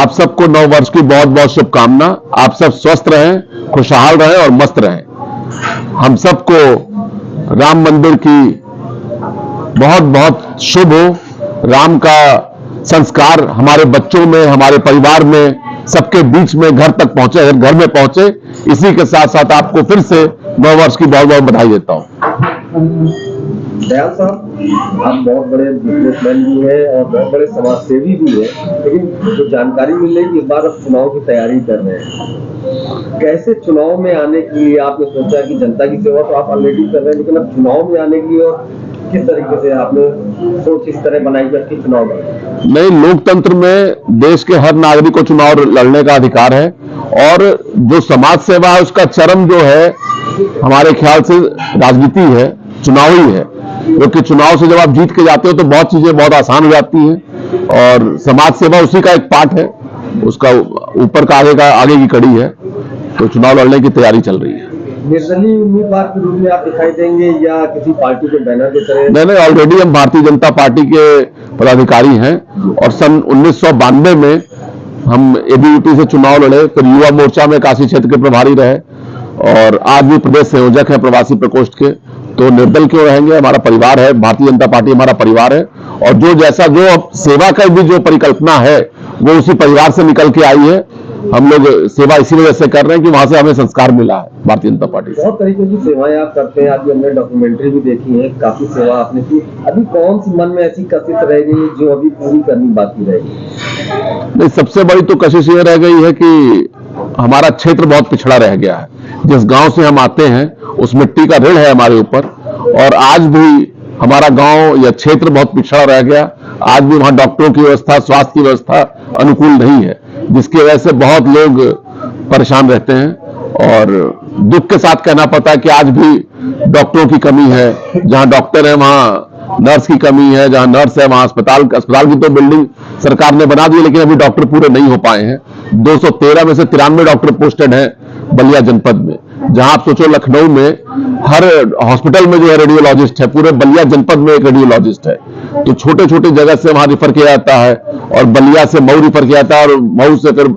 आप सबको नव वर्ष की बहुत बहुत शुभकामना। आप सब स्वस्थ रहें, खुशहाल रहें और मस्त रहें। हम सबको राम मंदिर की बहुत बहुत शुभ हो। राम का संस्कार हमारे बच्चों में, हमारे परिवार में, सबके बीच में घर तक पहुंचे, घर में पहुंचे। इसी के साथ साथ आपको फिर से नव वर्ष की बहुत बहुत बधाई देता हूं। दयाल साहब, आप बहुत बड़े बिजनेसमैन भी हैं और बहुत बड़े समाज सेवी भी हैं, लेकिन जो जानकारी मिल रही है इस बार आप चुनाव की तैयारी कर रहे हैं। कैसे चुनाव में आने के लिए आपने सोचा कि जनता की सेवा तो आप ऑलरेडी कर रहे हैं, लेकिन अब चुनाव में आने के लिए और किस तरीके से आपने सोच इस तरह बनाई कि चुनाव लड़ें? नहीं, लोकतंत्र में देश के हर नागरिक को चुनाव लड़ने का अधिकार है और जो समाज सेवा है उसका चरम जो है हमारे ख्याल से राजनीति है, चुनाव ही है। क्योंकि चुनाव से जब आप जीत के जाते हो तो बहुत चीजें बहुत आसान हो जाती हैं और समाज सेवा उसी का एक पार्ट है, उसका ऊपर का आगे की कड़ी है। तो चुनाव लड़ने की तैयारी चल रही है। निर्दलीय उम्मीदवार के रूप में आप दिखाई देंगे या किसी पार्टी के बैनर के तरह? नहीं, ऑलरेडी हम भारतीय जनता पार्टी के पदाधिकारी हैं और सन 1992 में हम एबीवीपी से चुनाव लड़े, फिर युवा मोर्चा में काशी क्षेत्र के प्रभारी रहे और आज भी प्रदेश संयोजक है प्रवासी प्रकोष्ठ के। तो निर्दल क्यों रहेंगे, हमारा परिवार है, भारतीय जनता पार्टी हमारा परिवार है और जो सेवा का भी जो परिकल्पना है वो उसी परिवार से निकल के आई है। हम लोग सेवा इसी वजह से कर रहे हैं कि वहां से हमें संस्कार मिला है भारतीय जनता पार्टी से। बहुत तरीके की सेवाएं आप करते हैं, आज हमने डॉक्यूमेंट्री भी देखी है, काफी सेवा आपने की। अभी कौन सी मन में ऐसी कशिश रह गई जो अभी पूरी करनी बाकी रहेगी? नहीं, सबसे बड़ी तो कशिश ये रह गई है कि हमारा क्षेत्र बहुत पिछड़ा रह गया है। जिस गांव से हम आते हैं उस मिट्टी का ऋण है हमारे ऊपर और आज भी हमारा गांव या क्षेत्र बहुत पिछड़ा रह गया। आज भी वहां डॉक्टरों की व्यवस्था, स्वास्थ्य की व्यवस्था अनुकूल नहीं है, जिसकी वजह से बहुत लोग परेशान रहते हैं और दुख के साथ कहना पड़ता है कि आज भी डॉक्टरों की कमी है। जहां डॉक्टर है वहां नर्स की कमी है, जहां नर्स है वहां अस्पताल की तो बिल्डिंग सरकार ने बना दी, लेकिन अभी डॉक्टर पूरे नहीं हो पाए हैं। 213 में से 93 डॉक्टर पोस्टेड हैं बलिया जनपद में। जहां आप सोचो लखनऊ में हर हॉस्पिटल में जो है रेडियोलॉजिस्ट है, पूरे बलिया जनपद में एक रेडियोलॉजिस्ट है। तो छोटे छोटे जगह से वहां रिफर किया जाता है और बलिया से मऊ रिफर किया जाता है और मऊ से फिर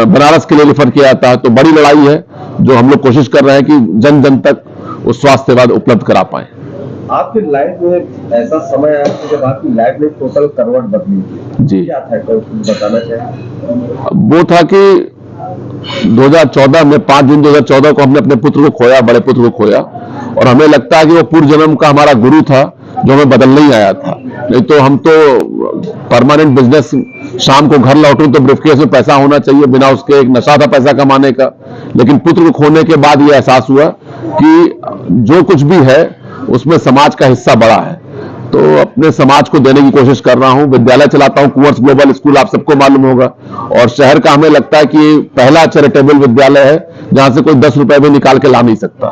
बनारस के लिए रिफर किया जाता है। तो बड़ी लड़ाई है जो हम लोग कोशिश कर रहे हैं कि जन जन तक उस स्वास्थ्य सेवा उपलब्ध करा पाए। आपकी लाइफ में ऐसा समय आया जब आपकी लाइफ में टोटल करवट बदली जी, क्या था तो बताना चाहिए? वो था कि 2014 में 5 जून 2014 को हमने अपने पुत्र को खोया, बड़े पुत्र को खोया और हमें लगता है कि वो पूर्व जन्म का हमारा गुरु था जो हमें बदलने ही आया था। नहीं तो हम तो परमानेंट बिजनेस, शाम को घर लौटूं तो ब्रीफकेस में पैसा होना चाहिए, बिना उसके एक नशा था पैसा कमाने का। लेकिन पुत्र को खोने के बाद ये एहसास हुआ कि जो कुछ भी है उसमें समाज का हिस्सा बड़ा है। तो अपने समाज को देने की कोशिश कर रहा हूं। विद्यालय चलाता हूं, कुंवर्स ग्लोबल स्कूल, आप सबको मालूम होगा, और शहर का हमें लगता है कि पहला चैरिटेबल विद्यालय है जहां से कोई 10 रुपए भी निकाल के ला नहीं सकता।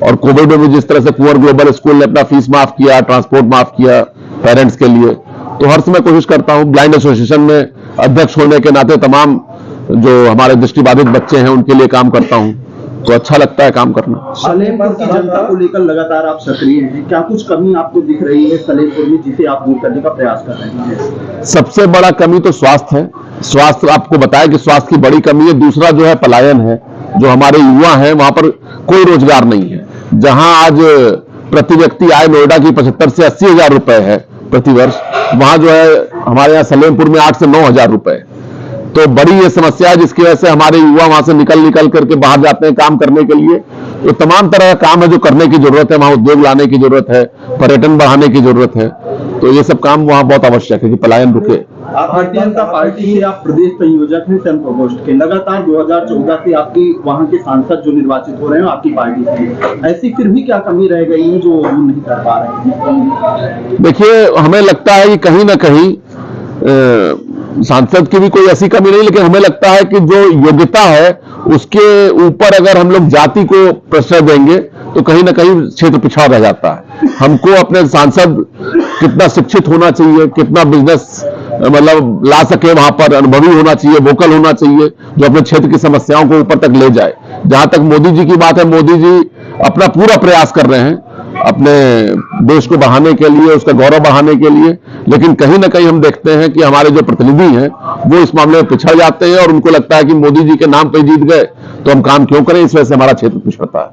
और कोविड में भी जिस तरह से कुंवर ग्लोबल स्कूल ने अपना फीस माफ किया, ट्रांसपोर्ट माफ किया पेरेंट्स के लिए, तो हर समय कोशिश करता हूं। ब्लाइंड एसोसिएशन में अध्यक्ष होने के नाते तमाम जो हमारे दृष्टिबाधित बच्चे हैं उनके लिए काम करता हूं, तो अच्छा लगता है काम करना। सलेमपुर की जनता को लेकर लगातार आप सक्रिय हैं, क्या कुछ कमी आपको दिख रही है सलेमपुर में जिसे आप दूर करने का प्रयास कर रहे हैं? सबसे बड़ा कमी तो स्वास्थ्य है। स्वास्थ्य आपको बताया कि स्वास्थ्य की बड़ी कमी है। दूसरा जो है पलायन है। जो हमारे युवा हैं वहां पर कोई रोजगार नहीं है। जहां आज प्रति व्यक्ति आय नोएडा की 75 से 80 हजार रुपए है प्रति वर्ष, वहां जो है हमारे यहाँ सलेमपुर में 8 से 9 हजार रुपए। तो बड़ी ये समस्या है जिसकी वजह से हमारे युवा वहां से निकल करके बाहर जाते हैं काम करने के लिए। तो तमाम तरह का काम है जो करने की जरूरत है, वहां उद्योग लाने की जरूरत है, पर्यटन बढ़ाने की जरूरत है। तो ये सब काम वहां बहुत आवश्यक है कि पलायन रुके। आप भारतीय जनता पार्टी से आप प्रदेश संयोजक हैं सन प्रकोष्ठ के। लगातार 2014 से आपकी वहां के सांसद जो निर्वाचित हो रहे हैं आपकी पार्टी से, ऐसी फिर भी क्या कमी रह गई है जो दूर नहीं कर पा रहे हैं? देखिए, हमें लगता है कि कहीं ना कहीं सांसद की भी कोई ऐसी कमी नहीं, लेकिन हमें लगता है कि जो योग्यता है उसके ऊपर अगर हम लोग जाति को प्रेशर देंगे तो कहीं ना कहीं क्षेत्र पिछड़ा रह जाता है। हमको अपने सांसद कितना शिक्षित होना चाहिए, कितना बिजनेस मतलब ला सके, वहां पर अनुभवी होना चाहिए, वोकल होना चाहिए, जो अपने क्षेत्र की समस्याओं को ऊपर तक ले जाए। जहां तक मोदी जी की बात है, मोदी जी अपना पूरा प्रयास कर रहे हैं अपने देश को बढ़ाने के लिए, उसका गौरव बढ़ाने के लिए। लेकिन कहीं ना कहीं हम देखते हैं कि हमारे जो प्रतिनिधि हैं वो इस मामले में पिछड़ जाते हैं और उनको लगता है कि मोदी जी के नाम पे जीत गए तो हम काम क्यों करें, इस वजह से हमारा क्षेत्र पिछड़ता है।